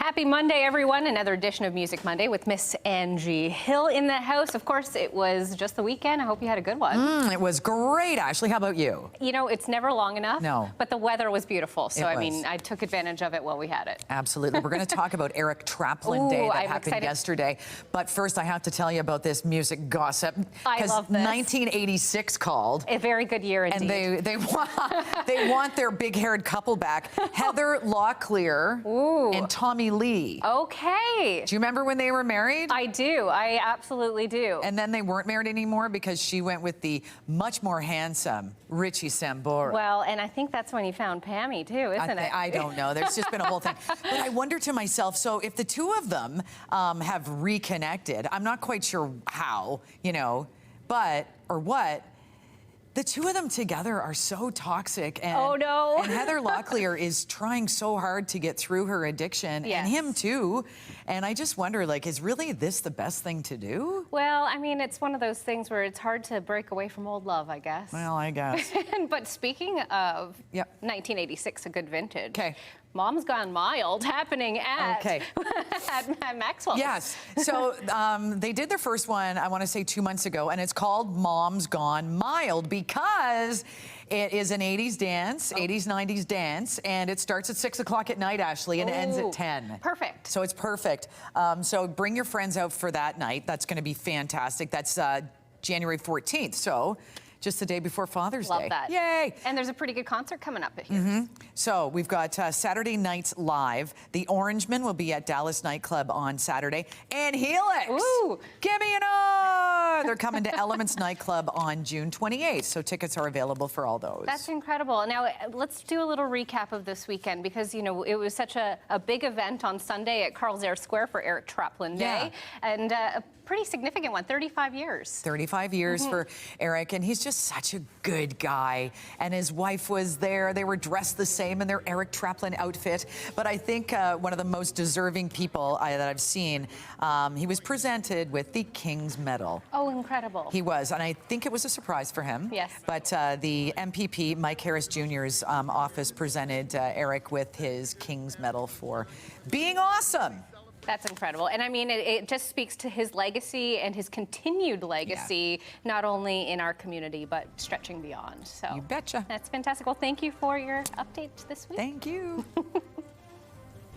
Happy Monday, everyone. Another edition of Music Monday with Miss Angie Hill in the house. Of course, it was just the weekend. I hope you had a good one. It was great, Ashley. How about you? You know, it's never long enough. No. But the weather was beautiful. So, I mean, I took advantage of it while we had it. Absolutely. We're going to talk about Eric Traplin Day that happened yesterday. But first, I have to tell you about this music gossip. I love this. 1986 called. A very good year indeed. And they want their big-haired couple back. Heather Locklear and Tommy Lee. Okay. Do you remember when they were married? I do. I absolutely do. And then they weren't married anymore because she went with the much more handsome Richie Sambora. Well, and I think that's when he found Pammy too, isn't it? I don't know. There's just been a whole thing. But I wonder to myself, so if the two of them have reconnected, I'm not quite sure how, you know, but, or what, the two of them together are so toxic. And, oh, no. And Heather Locklear is trying so hard to get through her addiction, and him too. And I just wonder, like, is really this the best thing to do? Well, I mean, it's one of those things where it's hard to break away from old love, I guess. Well, I guess. But speaking of 1986, a good vintage. Okay. Mom's Gone Mild happening at, at Maxwell's. Yes. So they did their first one, I want to say 2 months ago, and it's called Mom's Gone Mild because it is an 80s dance, 80s, 90s dance, and it starts at 6 o'clock at night, Ashley, and ends at 10. Perfect. So it's perfect. So bring your friends out for that night. That's going to be fantastic. That's January 14th. So just the day before Father's Day. Love that. Yay! And there's a pretty good concert coming up at here. So we've got Saturday nights live. The Orangemen will be at Dallas Nightclub on Saturday. And Helix! Ooh! Give me an R! They're coming to Elements Nightclub on June 28th. So tickets are available for all those. That's incredible. Now, let's do a little recap of this weekend because, you know, it was such a big event on Sunday at Carl's Air Square for Eric Traplin Day. And a pretty significant one, 35 years. 35 years for Eric, and he's just such a good guy. And his wife was there. They were dressed the same in their Eric Traplin outfit. But I think one of the most deserving people that I've seen, he was presented with the King's Medal. Oh, incredible. He was, and I think it was a surprise for him. Yes. But the MPP, Mike Harris Jr.'s office presented Eric with his King's Medal for being awesome. That's incredible. And I mean, it just speaks to his legacy and his continued legacy, not only in our community, but stretching beyond. So you betcha. That's fantastic. Well, thank you for your update this week. Thank you.